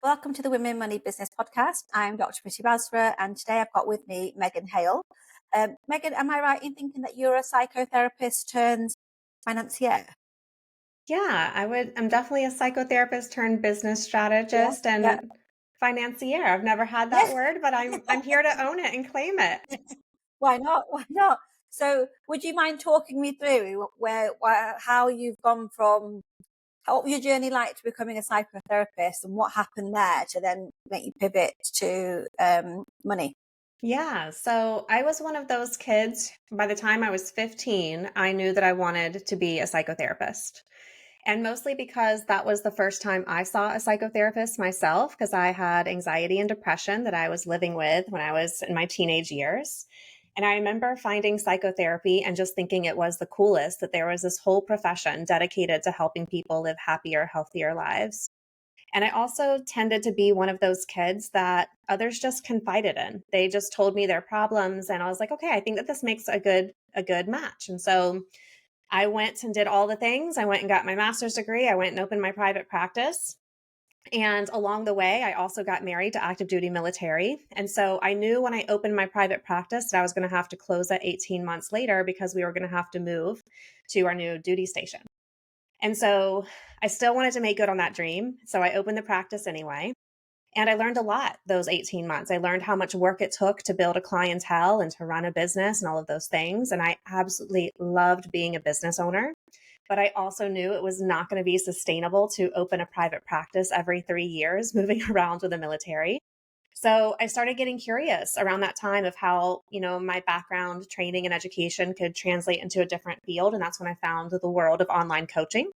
Welcome to the Women Money Business Podcast. I'm Dr. Priti Basra, and today I've got with me Megan Hale. Megan, am I right in thinking that you're a psychotherapist turned financier? Yeah, I'm definitely a psychotherapist turned business Yeah, strategist yeah, and financier. I've never had that yes. word, but I'm here to own it and claim it. Why not? Why not? So, would you mind talking me through how you've gone from what your journey like to becoming a psychotherapist, and what happened there to then make you pivot to money? Yeah, so I was one of those kids. By the time I was 15, I knew that I wanted to be a psychotherapist. And mostly because that was the first time I saw a psychotherapist myself, because I had anxiety and depression that I was living with when I was in my teenage years. And I remember finding psychotherapy and just thinking it was the coolest that there was this whole profession dedicated to helping people live happier, healthier lives. And I also tended to be one of those kids that others just confided in. They just told me their problems and I was like, okay, I think that this makes a good match. And so I went and did all the things. I went and got my master's degree. I went and opened my private practice. And along the way, I also got married to active duty military. And so I knew when I opened my private practice that I was going to have to close at 18 months later because we were going to have to move to our new duty station. And so I still wanted to make good on that dream. So I opened the practice anyway. And I learned a lot those 18 months. I learned how much work it took to build a clientele and to run a business and all of those things. And I absolutely loved being a business owner. But I also knew it was not going to be sustainable to open a private practice every 3 years, moving around with the military. So I started getting curious around that time of how, my background, training, and education could translate into a different field. And that's when I found the world of online coaching.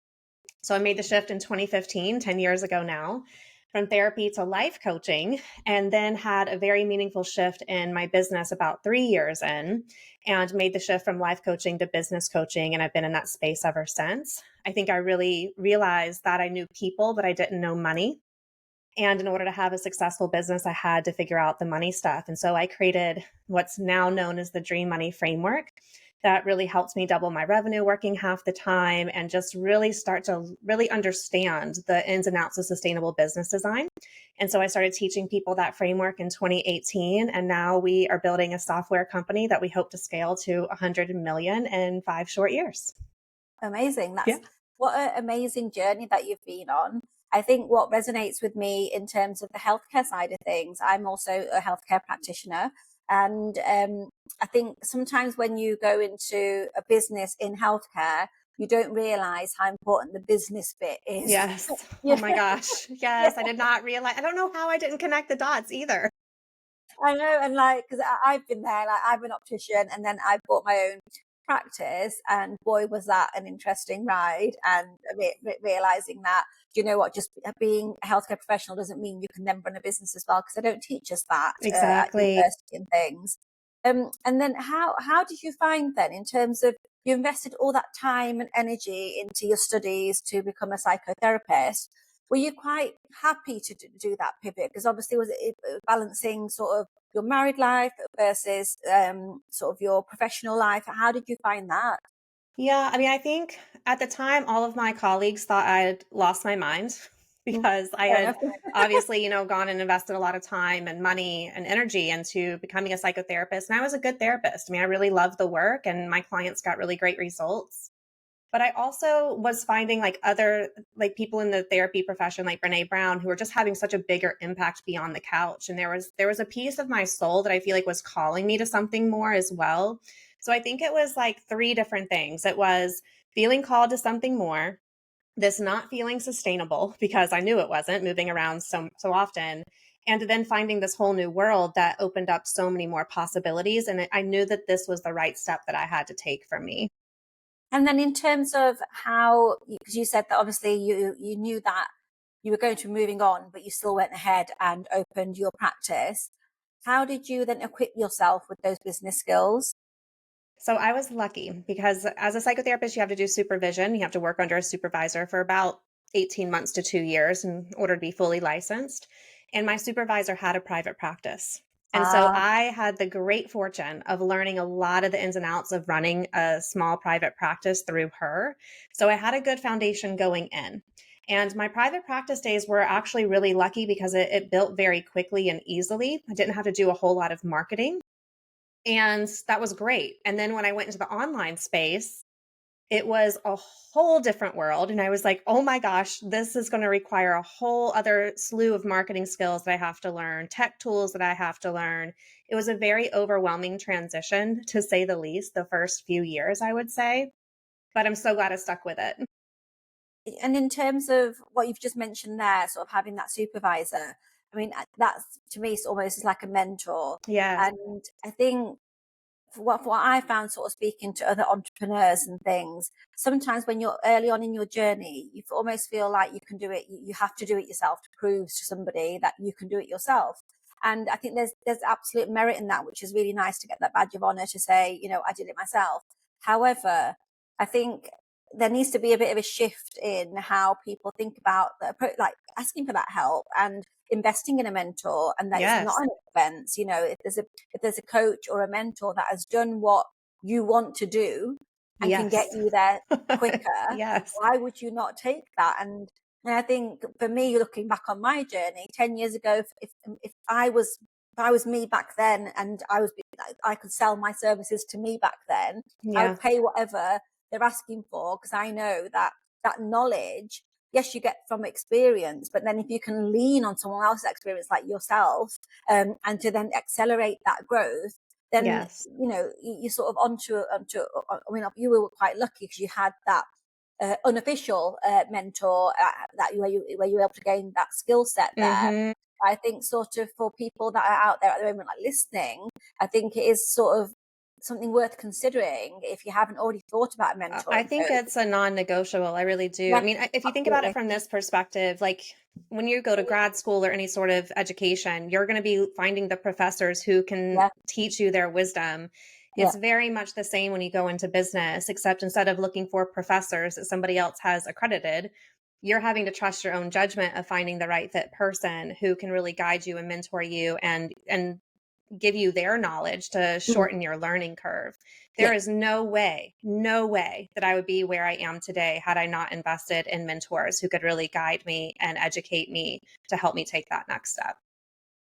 So I made the shift in 2015, 10 years ago now, from therapy to life coaching, and then had a very meaningful shift in my business about 3 years in, and made the shift from life coaching to business coaching. And I've been in that space ever since. I think I really realized that I knew people, but I didn't know money. And in order to have a successful business, I had to figure out the money stuff. And so I created what's now known as the DreamMoney framework that really helps me double my revenue working half the time and just really start to really understand the ins and outs of sustainable business design. And so I started teaching people that framework in 2018. And now we are building a software company that we hope to scale to 100 million in 5 short years. Amazing. Yeah. What an amazing journey that you've been on. I think what resonates with me in terms of the healthcare side of things, I'm also a healthcare practitioner. And I think sometimes when you go into a business in healthcare, you don't realize how important the business bit is. Yes. Oh Yeah. my gosh. Yeah, Yes. I did not realize. I don't know how I didn't connect the dots either. I know. And like, because I've been there, like, I'm an optician and then I bought my own practice, and boy was that an interesting ride. And realizing that, you know what, just being a healthcare professional doesn't mean you can then run a business as well, because they don't teach us that at Exactly. university and things. And then how did you find then, in terms of, you invested all that time and energy into your studies to become a psychotherapist? Were you quite happy to do that pivot? Because obviously, was it balancing sort of your married life versus sort of your professional life? How did you find that? Yeah. I mean, I think at the time, all of my colleagues thought I had lost my mind Mm, because I fair had enough. obviously, gone and invested a lot of time and money and energy into becoming a psychotherapist. And I was a good therapist. I mean, I really loved the work and my clients got really great results. But I also was finding like other like people in the therapy profession, like Brene Brown, who were just having such a bigger impact beyond the couch. And there was a piece of my soul that I feel like was calling me to something more as well. So I think it was like three different things. It was feeling called to something more, this not feeling sustainable because I knew it wasn't moving around so often. And then finding this whole new world that opened up so many more possibilities. And I knew that this was the right step that I had to take for me. And then in terms of how, because you said that obviously you knew that you were going to be moving on, but you still went ahead and opened your practice. How did you then equip yourself with those business skills? So I was lucky because as a psychotherapist, you have to do supervision. You have to work under a supervisor for about 18 months to 2 years in order to be fully licensed. And my supervisor had a private practice. And so Ah, I had the great fortune of learning a lot of the ins and outs of running a small private practice through her. So I had a good foundation going in. And my private practice days were actually really lucky because it built very quickly and easily. I didn't have to do a whole lot of marketing. And that was great. And then when I went into the online space, it was a whole different world. And I was like, oh my gosh, this is going to require a whole other slew of marketing skills that I have to learn, tech tools that I have to learn. It was a very overwhelming transition, to say the least, the first few years, I would say. But I'm so glad I stuck with it. And in terms of what you've just mentioned there, sort of having that supervisor, I mean, that's to me, it's almost like a mentor. Yes. And I think for what I found sort of speaking to other entrepreneurs and things, sometimes when you're early on in your journey, you almost feel like you can do it. You have to do it yourself to prove to somebody that you can do it yourself. And I think there's absolute merit in that, which is really nice to get that badge of honor to say, I did it myself. However, I think there needs to be a bit of a shift in how people think about the approach, like asking for that help and investing in a mentor, and that it's not Yes. an expense. If there's a coach or a mentor that has done what you want to do and can get Yes. you there quicker, Yes. why would you not take that? And I think for me, looking back on my journey 10 years ago, if I was me back then, and I could sell my services to me back then, I Yeah. would pay whatever they're asking for, because I know that that knowledge, yes, you get from experience, but then if you can lean on someone else's experience like yourself, and to then accelerate that growth, then Yes. you're sort of I mean, you were quite lucky because you had that unofficial mentor, where you were able to gain that skill set there. Hmm. I think sort of for people that are out there at the moment, like listening, I think it is sort of something worth considering if you haven't already thought about a I mentoring think coach. it's a non-negotiable. I really do. I Yeah, mean, if you think about it absolutely. from this perspective, like when you go to grad school or any sort of education, you're going to be finding the professors who can Yeah, teach you their wisdom. yeah, It's very much the same when you go into business, except instead of looking for professors that somebody else has accredited, you're having to trust your own judgment of finding the right fit person who can really guide you and mentor you and give you their knowledge to mhm, shorten your learning curve. There yeah. is no way, no way that I would be where I am today had I not invested in mentors who could really guide me and educate me to help me take that next step.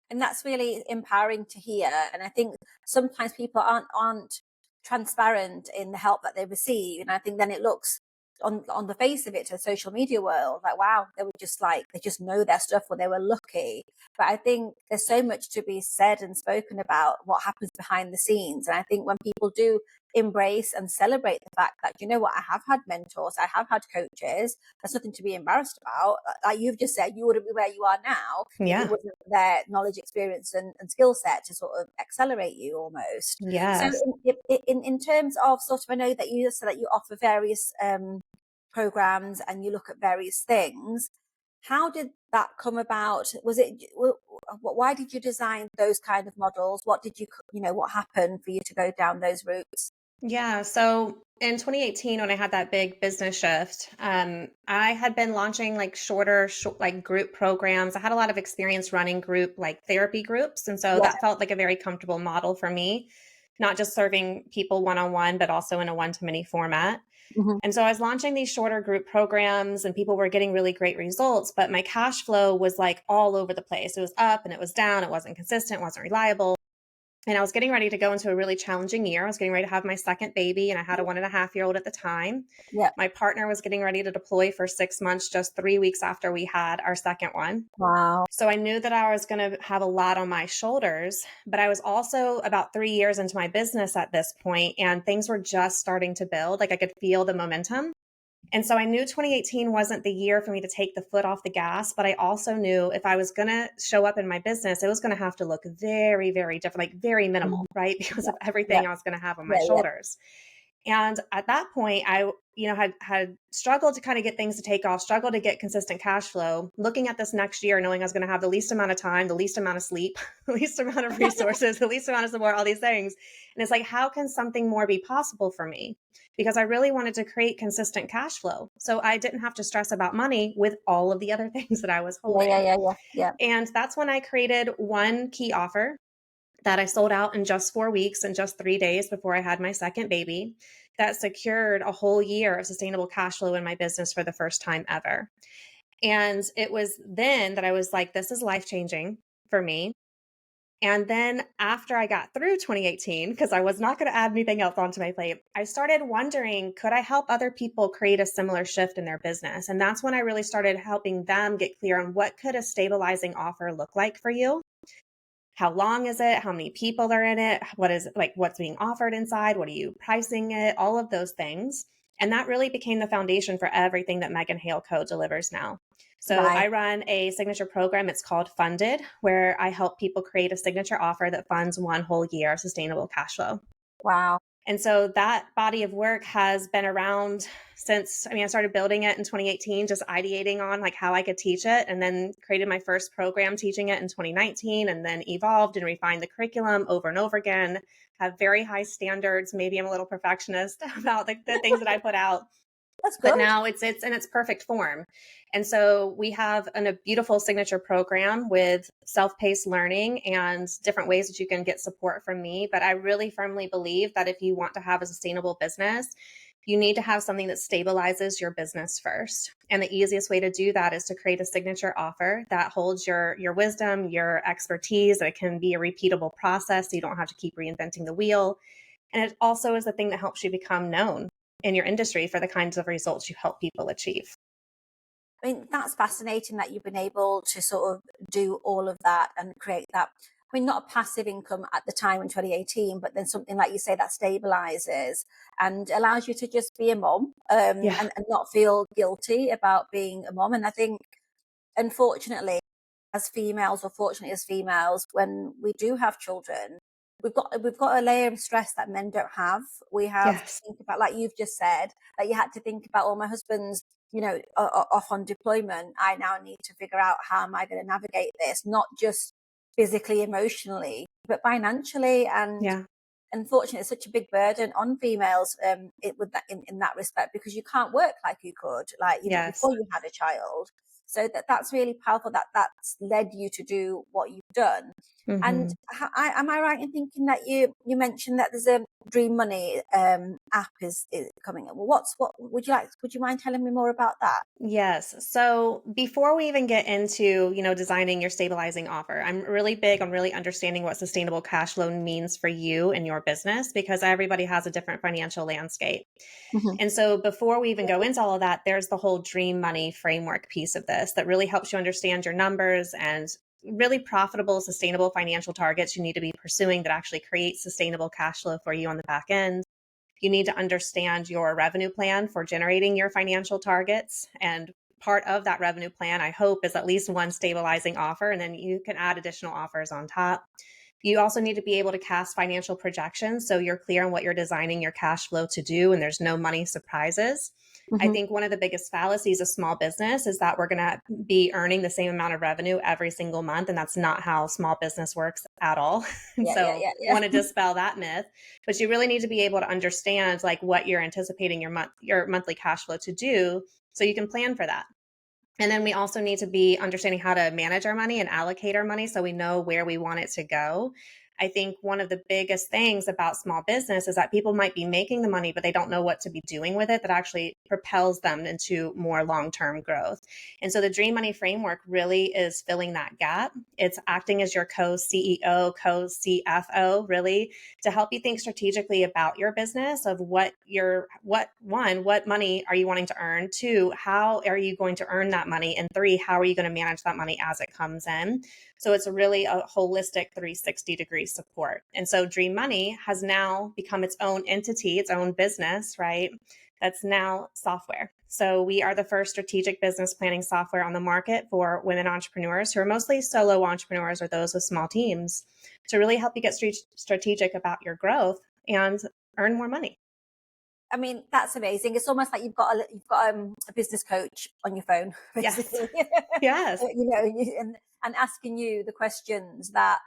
And that's really empowering to hear. And I think sometimes people aren't transparent in the help that they receive, and I think then it looks on the face of it to the social media world like, wow, they were just like, they just know their stuff, or they were lucky. But I think there's so much to be said and spoken about what happens behind the scenes. And I think when people do embrace and celebrate the fact that, what, I have had mentors, I have had coaches, there's nothing to be embarrassed about. Like you've just said, you wouldn't be where you are now if it Yeah. wasn't their knowledge, experience, and skill set to sort of accelerate you almost. So Yes. in terms of sort of, I know that you said that you offer various programs and you look at various things. How did that come about? Why did you design those kind of models? What did what happened for you to go down those routes? Yeah. So in 2018, when I had that big business shift, I had been launching like shorter, like group programs. I had a lot of experience running group, like therapy groups. And so Yeah. that felt like a very comfortable model for me, not just serving people one on one, but also in a one to many format. Hmm. And so I was launching these shorter group programs and people were getting really great results, but my cash flow was like all over the place. It was up and it was down. It wasn't consistent, wasn't reliable. And I was getting ready to go into a really challenging year. I was getting ready to have my second baby, and I had a 1.5-year-old at the time. Yeah. My partner was getting ready to deploy for 6 months, just 3 weeks after we had our second one. Wow. So I knew that I was going to have a lot on my shoulders, but I was also about 3 years into my business at this point, and things were just starting to build. Like I could feel the momentum. And so I knew 2018 wasn't the year for me to take the foot off the gas, but I also knew if I was going to show up in my business, it was going to have to look very, very different, like very minimal, Mhm. right? Because Yeah. of Yeah. everything I was going to have on my Yeah. Yeah. shoulders. And at that point, I, had struggled to kind of get things to take off, struggled to get consistent cash flow. Looking at this next year, knowing I was going to have the least amount of time, the least amount of sleep, the least amount of resources, the least amount of support, all these things. And it's like, how can something more be possible for me? Because I really wanted to create consistent cash flow, so I didn't have to stress about money with all of the other things that I was Yeah. Yeah. holding. Yeah. Yeah. Yeah. And that's when I created one key offer that I sold out in just 4 weeks and just 3 days before I had my second baby, that secured a whole year of sustainable cash flow in my business for the first time ever. And it was then that I was like, this is life changing for me. And then after I got through 2018, because I was not going to add anything else onto my plate, I started wondering, could I help other people create a similar shift in their business? And that's when I really started helping them get clear on what could a stabilizing offer look like for you? How long is it? How many people are in it? What is like what's being offered inside? What are you pricing it? All of those things. And that really became the foundation for everything that Megan Hale Co delivers now. So Right. I run a signature program. It's called Funded, where I help people create a signature offer that funds one whole year of sustainable cash flow. Wow. And so that body of work has been around since, I mean, I started building it in 2018, just ideating on like how I could teach it, and then created my first program teaching it in 2019, and then evolved and refined the curriculum over and over again, have very high standards. Maybe I'm a little perfectionist about the things that I put out, That's but good. now it's in its perfect form. And so we have a beautiful signature program with self-paced learning and different ways that you can get support from me. But I really firmly believe that if you want to have a sustainable business, you need to have something that stabilizes your business first. And the easiest way to do that is to create a signature offer that holds your wisdom, your expertise. It can be a repeatable process, so you don't have to keep reinventing the wheel. And it also is the thing that helps you become known in your industry for the kinds of results you help people achieve. I mean, that's fascinating that you've been able to sort of do all of that and create that. I mean, not a passive income at the time in 2018, but then something like you say that stabilizes and allows you to just be a mom, Yeah. and not feel guilty about being a mom. And I think, unfortunately, as females, or fortunately as females, when we do have children, we've got a layer of stress that men don't have. We have to Yes. think about, like you've just said, that you had to think about, oh, my husband's, off on deployment. I now need to figure out how am I going to navigate this, not just physically, emotionally, but financially. And Yeah. unfortunately, it's such a big burden on females, with that, in that respect, because you can't work like you could, like, Yes. before you had a child. So that's really powerful that that's led you to do what you've done. And Mhm. am I right in thinking that you mentioned that there's a DreamMoney app is coming up? Well, what would you mind telling me more about that? Yes. So before we even get into, designing your stabilizing offer, I'm really big on really understanding what sustainable cash flow means for you and your business because everybody has a different financial landscape. Hmm. And so before we even go into all of that, there's the whole dream money framework piece of this that really helps you understand your numbers and really profitable, sustainable financial targets you need to be pursuing that actually create sustainable cash flow for you on the back end. You need to understand your revenue plan for generating your financial targets. And part of that revenue plan, I hope, is at least one stabilizing offer, and then you can add additional offers on top. You also need to be able to cast financial projections so you're clear on what you're designing your cash flow to do and there's no money surprises. I Hmm. think one of the biggest fallacies of small business is that we're going to be earning the same amount of revenue every single month. And that's not how small business works at all. And Yeah, yeah, so yeah, want to yeah. dispel that myth, but you really need to be able to understand like what you're anticipating your monthly cash flow to do so you can plan for that. And then we also need to be understanding how to manage our money and allocate our money so we know where we want it to go. I think one of the biggest things about small business is that people might be making the money, but they don't know what to be doing with it that actually propels them into more long term growth. And so the Dream Money framework really is filling that gap. It's acting as your co CEO, co CFO, really, to help you think strategically about your business of what money are you wanting to earn? Two, how are you going to earn that money? And three, how are you going to manage that money as it comes in? So it's really a holistic 360-degree support. And so Dream Money has now become its own entity, its own business, right? That's now software. So we are the first strategic business planning software on the market for women entrepreneurs who are mostly solo entrepreneurs or those with small teams to really help you get strategic about your growth and earn more money. I mean, that's amazing. It's almost like you've got a business coach on your phone, Yes. basically. Yes. And asking you the questions that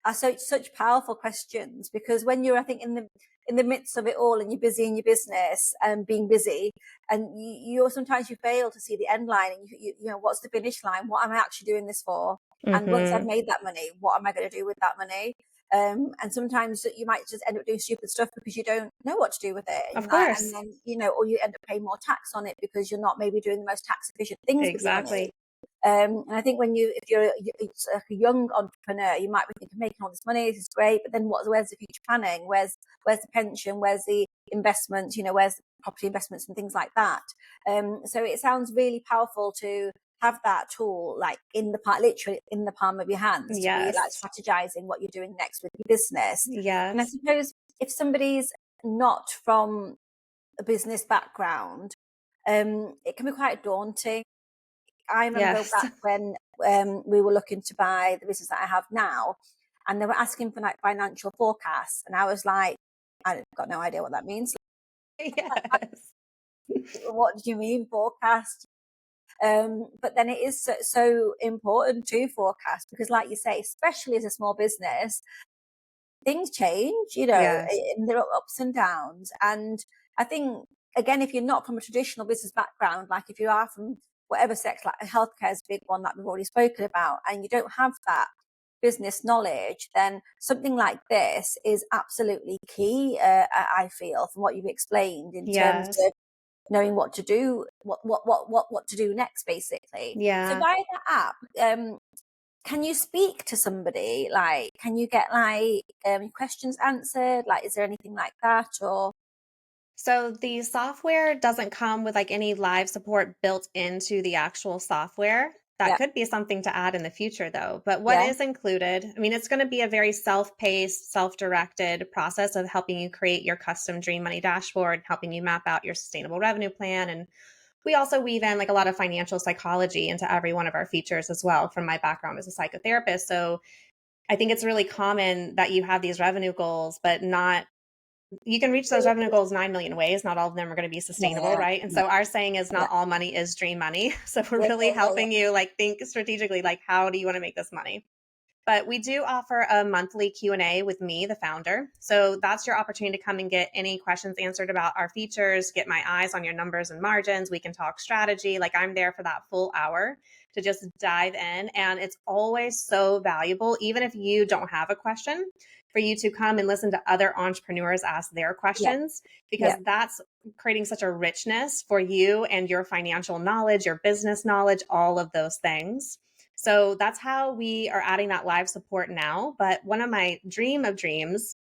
are such powerful questions, because when you're, I think, in the midst of it all and you're busy in your business and being busy, and you sometimes you fail to see the end line, and what's the finish line? What am I actually doing this for? And once I've Mm-hmm. made that money, what am I going to do with that money? And sometimes you might just end up doing stupid stuff because you don't know what to do with it. Of And course. then, or you end up paying more tax on it because you're not maybe doing the most tax efficient things with your money. Exactly. And I think if you're it's like a young entrepreneur, you might be thinking, making all this money, this is great, but then where's the future planning? Where's the pension? Where's the investments? Where's the property investments and things like that? So it sounds really powerful to have that tool like literally in the palm of your hands, to be like Yes. strategizing what you're doing next with your business. And I Yes. suppose if somebody's not from a business background, it can be quite daunting. I remember Yes. back when we were looking to buy the business that I have now, and they were asking for like financial forecasts, and I was like, I've got no idea what that means. Yes. What do you mean forecast? But then it is so important to forecast because, like you say, especially as a small business, things change, Yes. and there are ups and downs. And I think, again, if you're not from a traditional business background, like if you are from whatever sector, like healthcare is a big one that we've already spoken about, and you don't have that business knowledge, then something like this is absolutely key. I feel from what you've explained in terms Yes. of knowing what to do, what to do next, basically. So Yeah. via the app, can you speak to somebody? Like, can you get like questions answered? Like, is there anything like that? Or So the software doesn't come with like any live support built into the actual software. That yeah, could be something to add in the future though. But what yeah, is included, I mean, it's going to be a very self-paced, self-directed process of helping you create your custom Dream Money dashboard, helping you map out your sustainable revenue plan. And we also weave in like a lot of financial psychology into every one of our features as well from my background as a psychotherapist. So I think it's really common that you have these revenue goals, but not you can reach those revenue goals 9 million ways. Not all of them are going to be sustainable, yeah, right? And yeah, so our saying is yeah, not all money is dream money. So we're yeah, really yeah, yeah, helping you like think strategically, like how do you want to make this money? But we do offer a monthly Q&A with me, the founder. So that's your opportunity to come and get any questions answered about our features, get my eyes on your numbers and margins. We can talk strategy. Like I'm there for that full hour to just dive in. And it's always so valuable, even if you don't have a question, for you to come and listen to other entrepreneurs ask their yeah, questions, because yeah. that's creating such a richness for you and your financial knowledge, your business knowledge, all of those things. So that's how we are adding that live support now. But one of my dream of dreams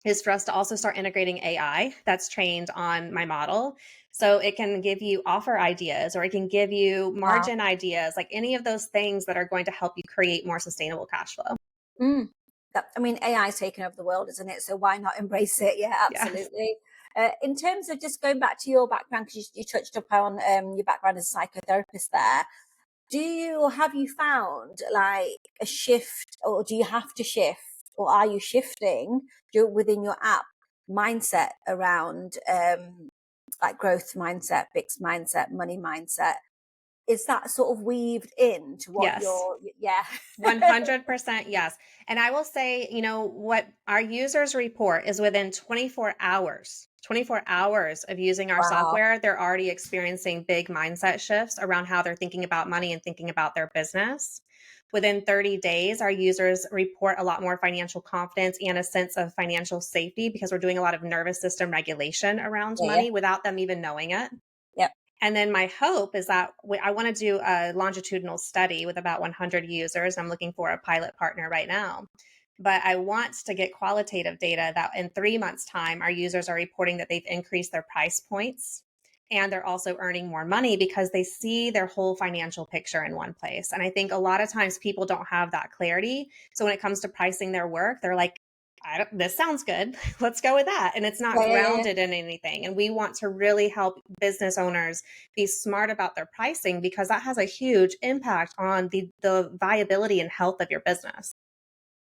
is for us to also start integrating AI that's trained on my model. So it can give you offer ideas or it can give you Wow. margin ideas, like any of those things that are going to help you create more sustainable cash flow. Mm. I mean, AI is taking over the world, isn't it? So why not embrace it? Yeah, Yes. absolutely. In terms of just going back to your background, because you touched upon your background as a psychotherapist there, have you found like a shift, or do you have to shift, or are you shifting within your app mindset around like growth mindset, fixed mindset, money mindset? Is that sort of weaved into what Yes. you're, yeah. 100% yes. And I will say, what our users report is within 24 hours of using our Wow. software, they're already experiencing big mindset shifts around how they're thinking about money and thinking about their business. Within 30 days, our users report a lot more financial confidence and a sense of financial safety because we're doing a lot of nervous system regulation around Yeah, yeah. money without them even knowing it. Yep. And then my hope is that I want to do a longitudinal study with about 100 users. I'm looking for a pilot partner right now. But I want to get qualitative data that in 3 months' time, our users are reporting that they've increased their price points and they're also earning more money because they see their whole financial picture in one place. And I think a lot of times people don't have that clarity. So when it comes to pricing their work, they're like, this sounds good. Let's go with that. And it's not Yeah, yeah, yeah. grounded in anything. And we want to really help business owners be smart about their pricing because that has a huge impact on the viability and health of your business.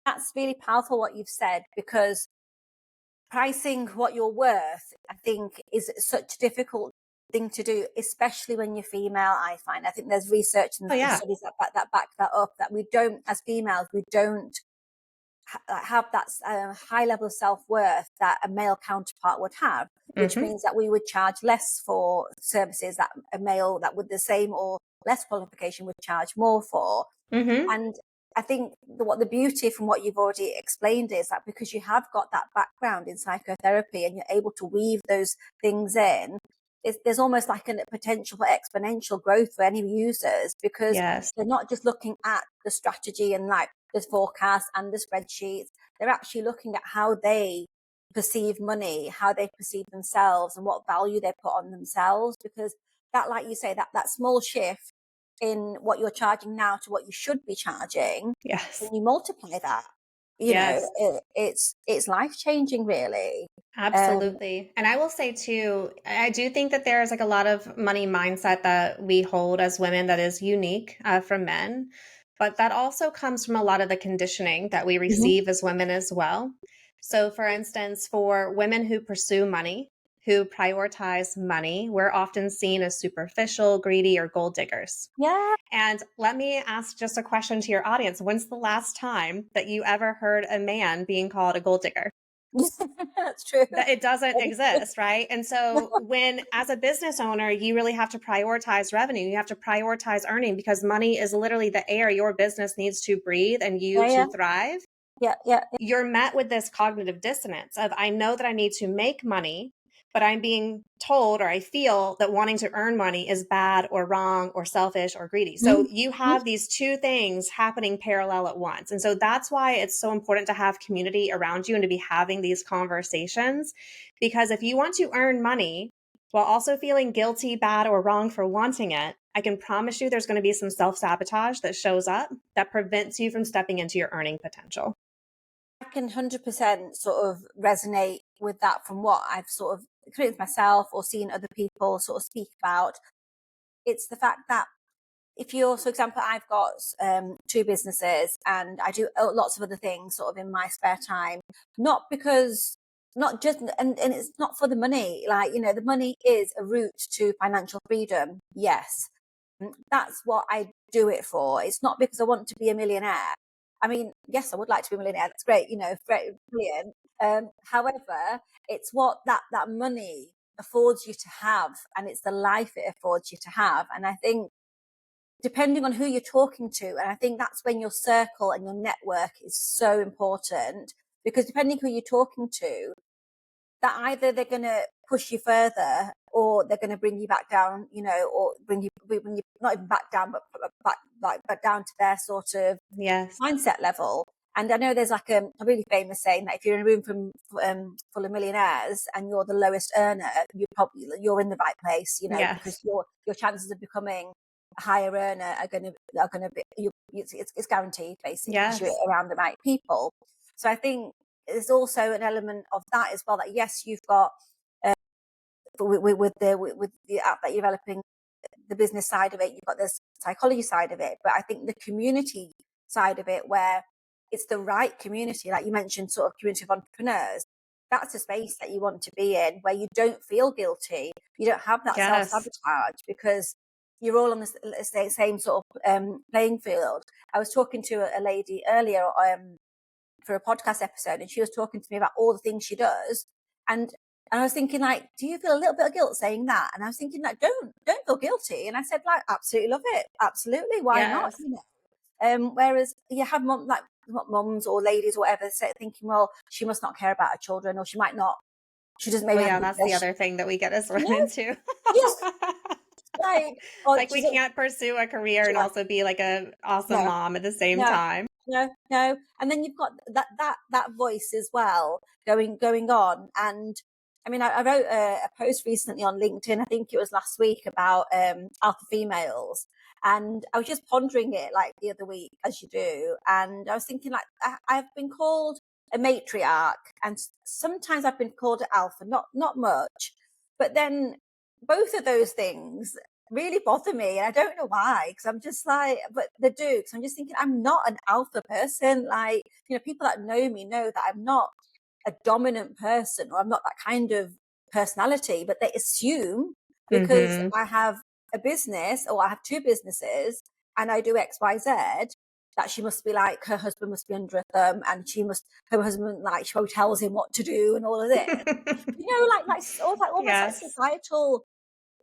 That's really powerful what you've said, because pricing what you're worth, I think, is such a difficult thing to do, especially when you're female. I find, I think there's research Oh, and yeah. studies that back that up, that we don't, as females, we don't have that high level of self-worth that a male counterpart would have, which Hmm. means that we would charge less for services that a male that with the same or less qualification would charge more for. Hmm. And I think what the beauty from what you've already explained is that because you have got that background in psychotherapy and you're able to weave those things in, there's almost like a potential for exponential growth for any users, because Yes. they're not just looking at the strategy and like the forecast and the spreadsheets. They're actually looking at how they perceive money, how they perceive themselves, and what value they put on themselves. Because that, like you say, that small shift in what you're charging now to what you should be charging, Yes. when you multiply that, Yes. it's life changing, really. Um, Absolutely. And I will say too, I do think that there's like a lot of money mindset that we hold as women that is unique from men, but that also comes from a lot of the conditioning that we mhm. receive as women as well. So, for instance, for women who pursue money, who prioritize money, we're often seen as superficial, greedy, or gold diggers. Yeah, And let me ask just a question to your audience. When's the last time that you ever heard a man being called a gold digger? that's true. That it doesn't That is true. exist, right? And so when as a business owner, you really have to prioritize revenue, you have to prioritize earning because money is literally the air your business needs to breathe and you Yeah, to yeah, thrive. yeah, yeah. You're met with this cognitive dissonance of I know that I need to make money, but I'm being told or I feel that wanting to earn money is bad or wrong or selfish or greedy. So you Mhm. have these two things happening parallel at once. And so that's why it's so important to have community around you and to be having these conversations. Because if you want to earn money while also feeling guilty, bad, or wrong for wanting it, I can promise you there's going to be some self sabotage that shows up that prevents you from stepping into your earning potential. I can 100% sort of resonate with that from what I've sort of experienced myself or seen other people sort of speak about. It's the fact that if you're, for example, I've got two businesses and I do lots of other things sort of in my spare time, not because, not just, and it's not for the money. Like, the money is a route to financial freedom. Yes. That's what I do it for. It's not because I want to be a millionaire. I mean, yes, I would like to be a millionaire. That's great, brilliant. However, it's what that money affords you to have, and it's the life it affords you to have. And I think depending on who you're talking to, and I think that's when your circle and your network is so important, because depending who you're talking to, that either they're going to push you further or they're going to bring you back down, or bring you not even back down, but back down to their sort of Yes. mindset level. And I know there's like a really famous saying that if you're in a room full of millionaires and you're the lowest earner, you're in the right place, because Yes. your chances of becoming a higher earner are going to be it's guaranteed, basically, because you're Yes. around the right people. So I think there's also an element of that as well. That yes, you've got with the app that you're developing, the business side of it, you've got the psychology side of it, but I think the community side of it, where it's the right community, like you mentioned, sort of community of entrepreneurs, that's a space that you want to be in, where you don't feel guilty, you don't have that self Yes. sabotage, because you're all on the same sort of playing field. I was talking to a lady earlier for a podcast episode, and she was talking to me about all the things she does, and I was thinking, like, do you feel a little bit of guilt saying that? And I was thinking, like, don't feel guilty. And I said, like, absolutely love it, absolutely, why not? Yes. Whereas you have like mums or ladies or whatever thinking, well, she must not care about her children, or she might not, she doesn't Oh maybe have a yeah, good that's the relationship. other thing that we get as No, women too. yes, like, It's or like we can't pursue a career and no, also be like a awesome no, mom at the same no, time. no. And then you've got that voice as well going on. And I mean, I wrote a post recently on LinkedIn, I think it was last week, about alpha females. And I was just pondering it like the other week, as you do. And I was thinking, like, I've been called a matriarch, and sometimes I've been called an alpha, not much. But then both of those things really bother me, and I don't know why, because I'm just like, but they do, because I'm just thinking I'm not an alpha person. Like, people that know me know that I'm not a dominant person, or I'm not that kind of personality, but they assume because Mm-hmm. I have a business, or I have two businesses, and I do XYZ, that she must be like, her husband must be under a thumb, and her husband, like, she probably tells him what to do and all of this. Almost like Yes. societal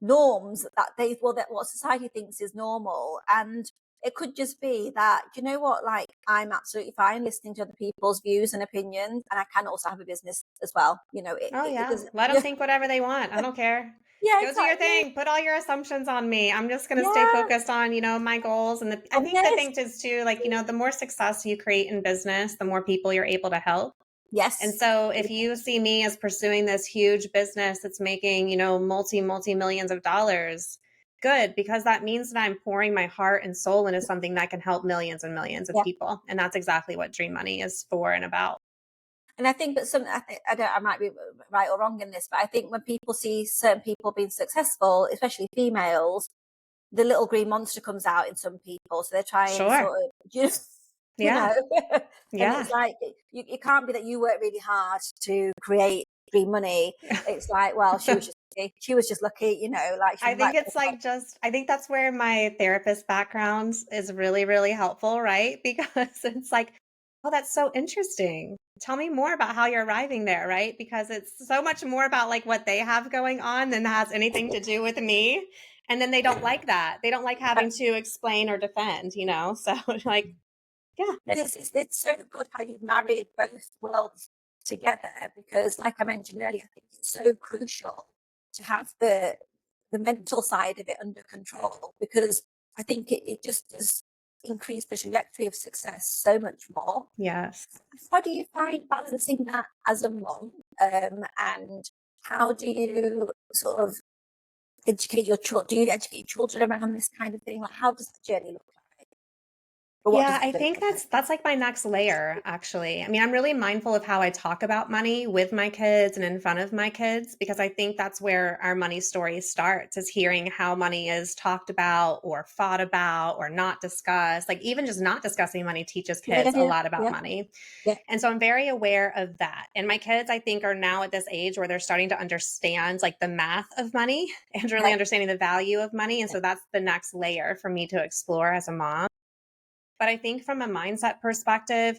norms that that what society thinks is normal. And it could just be that, you know what, like I'm absolutely fine listening to other people's views and opinions, and I can also have a business as well. You know, Oh, it yeah. doesn't. Let them Yeah, think whatever they want. I don't care. yeah, Go do your exactly. thing. Put all your assumptions on me. I'm just going to stay Yeah, focused on, my goals. And I on think the this. thing is too, like, the more success you create in business, the more people you're able to help. And Yes. so if you see me as pursuing this huge business that's making, multi millions of dollars, good, because that means that I'm pouring my heart and soul into something that can help millions and millions of Yeah. people. And that's exactly what Dream Money is for and about. And I think that I don't, I might be right or wrong in this, but I think when people see certain people being successful, especially females, the little green monster comes out in some people. So they try and Sure. sort of just, you Yeah. know, and Yeah. it's like, it can't be that you work really hard to create Dream Money. It's like, well, she was just lucky. She was just lucky, you know, like she I was right. think it's like I think that's where my therapist background is really, really helpful, right? Because it's like, oh, that's so interesting. Tell me more about how you're arriving there, right? Because it's so much more about like what they have going on than has anything to do with me. And then they don't like that. They don't like having to explain or defend, So like, yeah. It's so good how you've married both worlds together because, like I mentioned earlier, I think it's so crucial to have the mental side of it under control because I think it just does increase the trajectory of success so much more. Yes. How do you find balancing that as a mom? And how do you sort of educate your children? Do you educate children around this kind of thing? Like, how does that journey look like? Or what does Yeah, that I journey think look like? that's like my next layer, actually. I mean, I'm really mindful of how I talk about money with my kids and in front of my kids because I think that's where our money story starts, is hearing how money is talked about or fought about or not discussed. Like even just not discussing money teaches Yeah, kids a yeah, lot about yeah, money. yeah. And so I'm very aware of that. And my kids, I think, are now at this age where they're starting to understand like the math of money and really Right. understanding the value of money. And so that's the next layer for me to explore as a mom. But I think from a mindset perspective,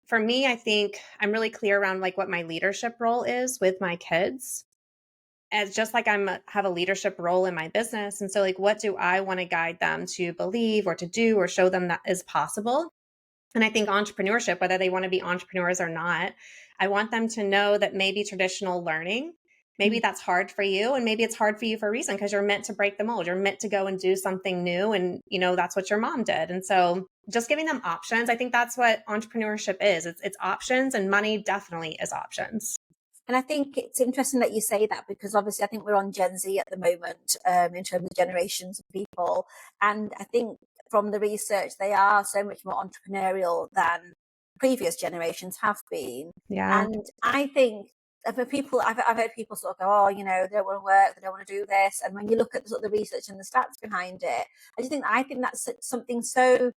for me, I think I'm really clear around like what my leadership role is with my kids. As just like have a leadership role in my business. And so like what do I want to guide them to believe or to do or show them that is possible? And I think entrepreneurship, whether they want to be entrepreneurs or not, I want them to know that maybe traditional learning, maybe Mm. that's hard for you. And maybe it's hard for you for a reason because you're meant to break the mold. You're meant to go and do something new. And, that's what your mom did. And so just giving them options, I think that's what entrepreneurship is. It's options, and money definitely is options. And I think it's interesting that you say that because obviously I think we're on Gen Z at the moment in terms of generations of people. And I think from the research, they are so much more entrepreneurial than previous generations have been. Yeah. And I think for people, I've heard people sort of go, oh, you know, they don't want to work, they don't want to do this. And when you look at the, sort of the research and the stats behind it, I think that's something so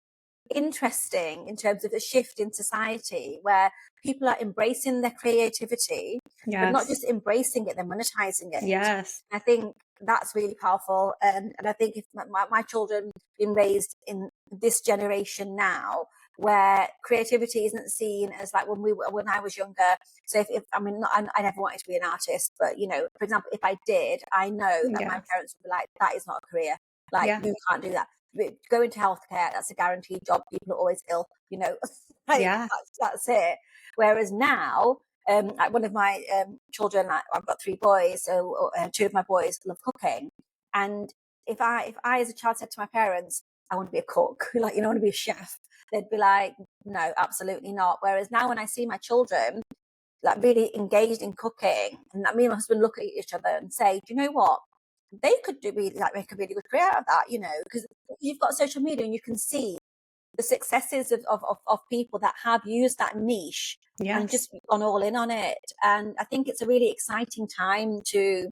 interesting in terms of a shift in society where people are embracing their creativity, but not Yes. just embracing it, they're monetizing it. Yes. I think that's really powerful. And I think if my children been raised in this generation now, where creativity isn't seen as like when I was younger. So if I mean, I never wanted to be an artist, but you know, for example, if I did, I know that my Yes. parents would be like, that is not a career. Like Yeah. you can't do that. Go into healthcare, that's a guaranteed job. People are always ill, you know. Like Yeah. that's it. Whereas now, like one of my children, I've got three boys, so two of my boys love cooking. And if I as a child said to my parents, I want to be a cook, like, you know, I want to be a chef, they'd be like, no, absolutely not. Whereas now when I see my children like really engaged in cooking, and me and my husband look at each other and say, do you know what? They could do really like make a really good career out of that, you know, because you've got social media and you can see the successes of people that have used that niche and Yes. just gone all in on it. And I think it's a really exciting time to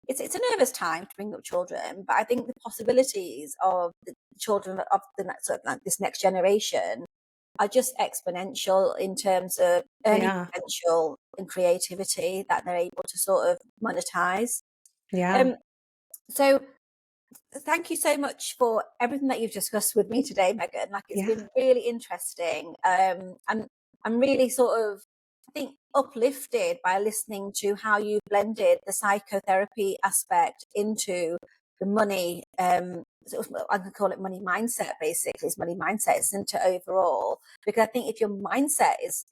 it's a nervous time to bring up children, but I think the possibilities of the children of the sort of like this next generation are just exponential in terms of earning Yeah. potential and creativity that they're able to sort of monetize. Yeah. Um, so thank you so much for everything that you've discussed with me today, Megan. Like it's Yeah. been really interesting. And I'm really sort of, I think, uplifted by listening to how you blended the psychotherapy aspect into the money I can call it money mindset, basically. It's money mindset, isn't it, overall? Because I think if your mindset is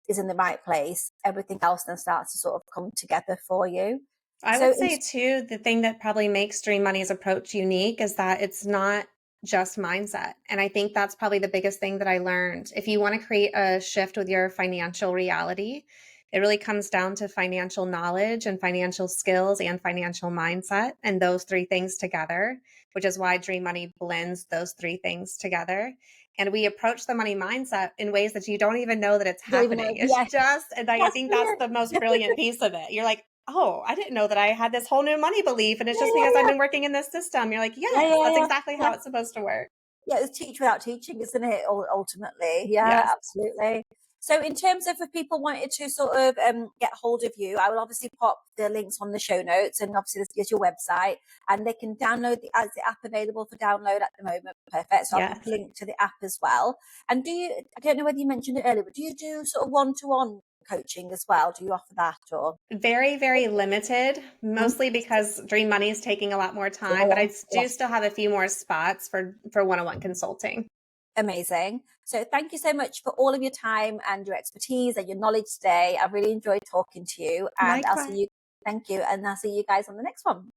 in the right place, everything else then starts to sort of come together for you. I So would say too, the thing that probably makes Dream Money's approach unique is that it's not just mindset. And I think that's probably the biggest thing that I learned. If you want to create a shift with your financial reality, it really comes down to financial knowledge and financial skills and financial mindset, and those three things together, which is why Dream Money blends those three things together. And we approach the money mindset in ways that you don't even know that it's you don't even know. happening. It's Yeah, just, and I that's think that's brilliant. the most brilliant piece of it. You're like, oh, I didn't know that I had this whole new money belief. And it's Yeah, just because I've been working in this system. You're like, yeah, yes, yeah, that's yeah, exactly yeah. how it's supposed to work. Yeah, it's teach without teaching, isn't it? Ultimately, yeah, Yes. absolutely. So, in terms of if people wanted to sort of get hold of you, I will obviously pop the links on the show notes, and obviously there's your website, and they can download the app available for download at the moment. Perfect. So I'll pop a Yes. link to the app as well. And do you? I don't know whether you mentioned it earlier, but do you do sort of one-to-one coaching as well? Do you offer that or? Very, very limited, mostly because Dream Money is taking a lot more Yeah, time, but I do yeah. still have a few more spots for one-on-one consulting. Amazing. So thank you so much for all of your time and your expertise and your knowledge today. I really enjoyed talking to you, and I'll see Likewise. you. Thank you. And I'll see you guys on the next one.